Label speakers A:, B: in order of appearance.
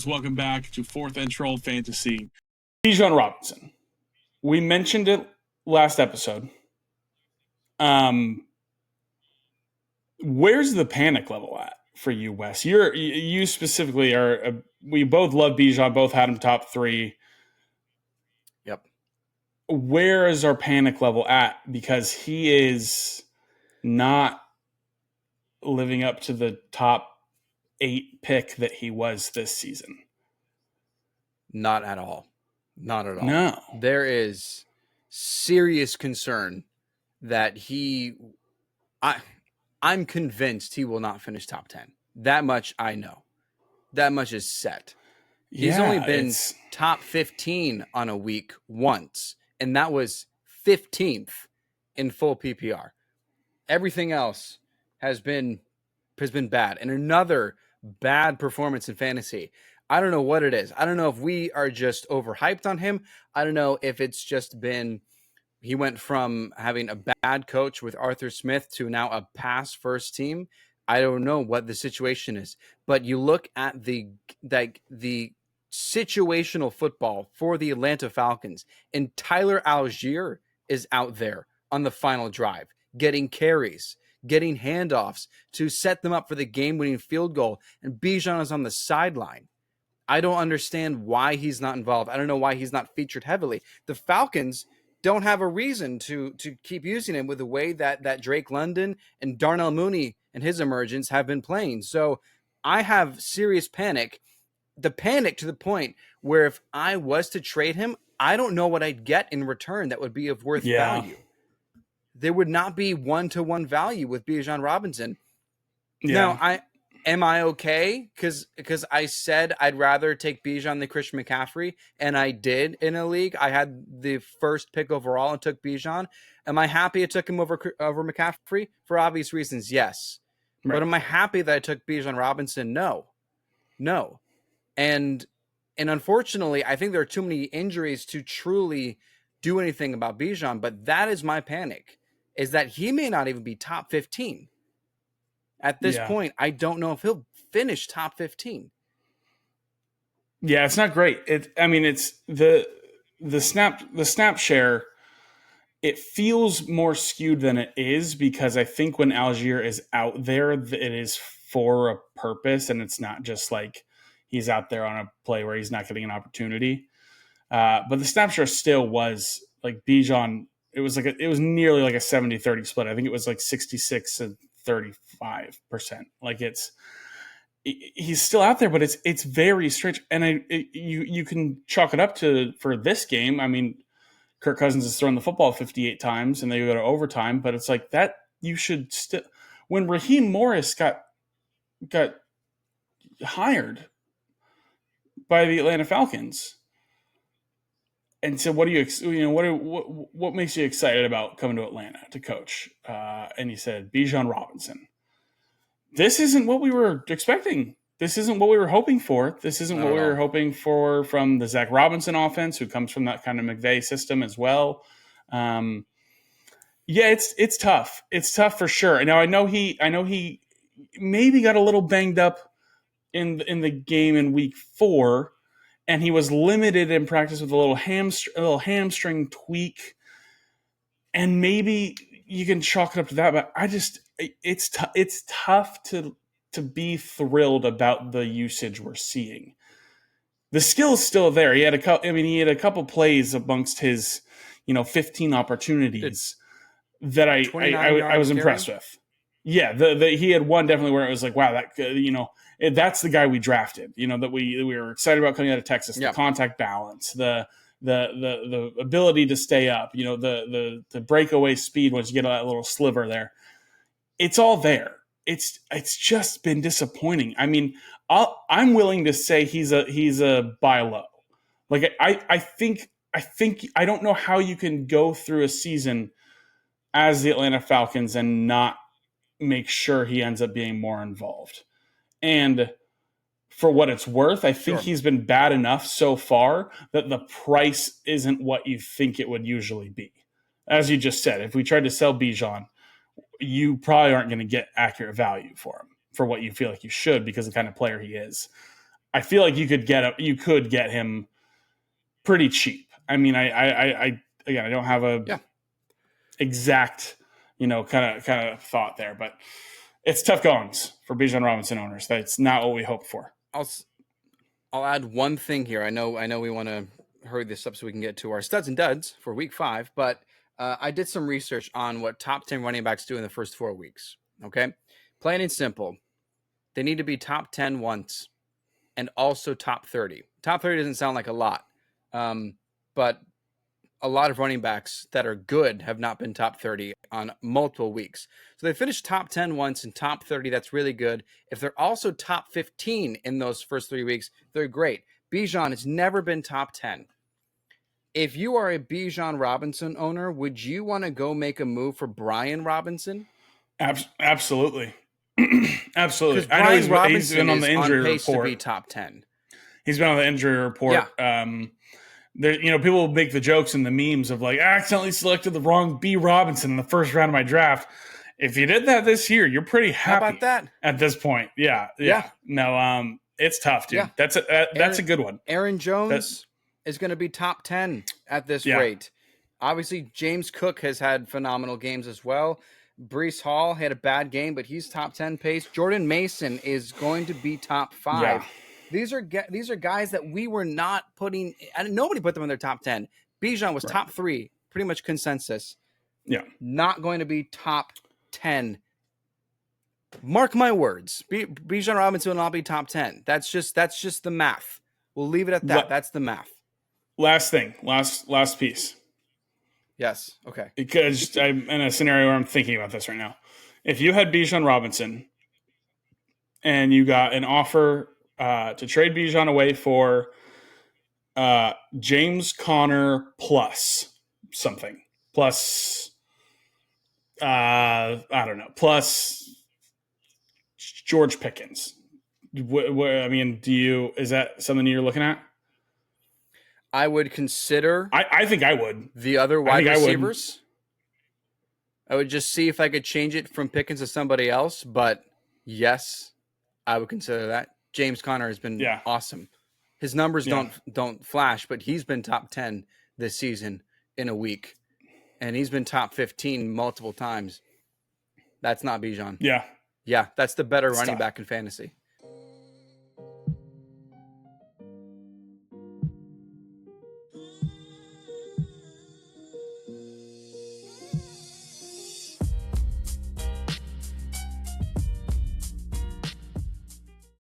A: Welcome back to Fourth and Troll Fantasy.
B: Bijan Robinson. We mentioned it last episode. Where's the panic level at for you, Wes? You specifically are. We both love Bijan. Both had him top 3.
C: Yep.
B: Where is our panic level at? Because he is not living up to the top 8 pick that he was this season.
C: Not at all. Not at all.
B: No.
C: There is serious concern that I'm convinced he will not finish top 10. That much I know. That much is set. He's only been top 15 on a week once, and that was 15th in full PPR. Everything else has been bad. And another bad performance in fantasy. I don't know what it is. I don't know if we are just overhyped on him. I don't know if it's just been he went from having a bad coach with Arthur Smith to now a pass first team. I don't know what the situation is. But you look at the situational football for the Atlanta Falcons, and Tyler Algier is out there on the final drive, getting carries, getting handoffs to set them up for the game-winning field goal, and Bijan is on the sideline. I don't understand why he's not involved. I don't know why he's not featured heavily. The Falcons don't have a reason to keep using him with the way that Drake London and Darnell Mooney and his emergence have been playing. So I have serious panic. The panic to the point where if I was to trade him, I don't know what I'd get in return that would be of worth value. There would not be one-to-one value with Bijan Robinson.
B: Yeah.
C: Now, am I okay? Because I said I'd rather take Bijan than Christian McCaffrey, and I did in a league. I had the first pick overall and took Bijan. Am I happy I took him over McCaffrey? For obvious reasons, yes. Right. But am I happy that I took Bijan Robinson? No. And unfortunately, I think there are too many injuries to truly do anything about Bijan, but that is my panic, is that he may not even be top 15. At this point, I don't know if he'll finish top 15.
B: Yeah, it's not great. It's the snap share. It feels more skewed than it is, because I think when Algier is out there, it is for a purpose, and it's not just like he's out there on a play where he's not getting an opportunity. But the snap share still was like Bijan. It was nearly like a 70-30 split. I think it was like 66 and 35%. Like he's still out there, but it's very strange. And you can chalk it up for this game. I mean, Kirk Cousins has thrown the football 58 times and they go to overtime, but it's like that you should still, when Raheem Morris got hired by the Atlanta Falcons. And so what makes you excited about coming to Atlanta to coach? And he said, Bijan Robinson. This isn't what we were expecting. This isn't what we were hoping for. This isn't what we were hoping for from the Zach Robinson offense, who comes from that kind of McVay system as well. It's tough. It's tough for sure. And now I know he maybe got a little banged up in the game in week 4. And he was limited in practice with a little hamstring tweak, and maybe you can chalk it up to that. But it's tough to be thrilled about the usage we're seeing. The skill is still there. He had a couple plays amongst his 15 opportunities that I was impressed with. Yeah, he had one definitely where it was like, wow, that that's the guy we drafted. That we were excited about coming out of Texas. The contact balance, the ability to stay up. The breakaway speed once you get that little sliver there. It's all there. It's just been disappointing. I mean, I'm willing to say he's a buy low. Like I think I don't know how you can go through a season as the Atlanta Falcons and not make sure he ends up being more involved. And for what it's worth, I think he's been bad enough so far that the price isn't what you think it would usually be. As you just said, if we tried to sell Bijan, you probably aren't going to get accurate value for him for what you feel like you should, because of the kind of player he is. I feel like you could get him pretty cheap. I mean, I again, I don't have a exact, kind of thought there, but it's tough goings for Bijan Robinson owners. That's not what we hoped for.
C: I'll add one thing here. I know we want to hurry this up so we can get to our studs and duds for week 5, but I did some research on what top 10 running backs do in the first 4 weeks. Okay. Plain and simple. They need to be top 10 once and also top 30. Top 30 doesn't sound like a lot, but a lot of running backs that are good have not been top 30 on multiple weeks. So they finished top 10 once and top 30. That's really good. If they're also top 15 in those first 3 weeks, they're great. Bijan has never been top 10. If you are a Bijan Robinson owner, would you want to go make a move for Brian Robinson?
B: Absolutely. Absolutely.
C: I know he's been on the injury report. To be top 10.
B: He's been on the injury report. Yeah. There, people will make the jokes and the memes of like, I accidentally selected the wrong B Robinson in the first round of my draft. If you did that this year, you're pretty happy.
C: How about that?
B: At this point? Yeah. No, it's tough, dude. Yeah. That's a good one.
C: Aaron Jones is going to be top 10 at this rate. Obviously, James Cook has had phenomenal games as well. Breece Hall had a bad game, but he's top 10 pace. Jordan Mason is going to be top 5. Yeah. These are guys that we were not putting, and nobody put them in their top 10. Bijan was top 3, pretty much consensus.
B: Yeah.
C: Not going to be top 10. Mark my words. Bijan Robinson will not be top 10. That's just the math. We'll leave it at that. That's the math.
B: Last thing. Last piece.
C: Yes. Okay.
B: Because I'm in a scenario where I'm thinking about this right now. If you had Bijan Robinson and you got an offer to trade Bijan away for James Conner plus something. Plus, I don't know. Plus George Pickens. I mean, is that something you're looking at?
C: I would consider.
B: I think I would.
C: The other wide receivers. I would just see if I could change it from Pickens to somebody else. But yes, I would consider that. James Conner has been awesome. His numbers don't flash, but he's been top 10 this season in a week. And he's been top 15 multiple times. That's not Bijan.
B: Yeah.
C: Yeah, that's the better running back in fantasy.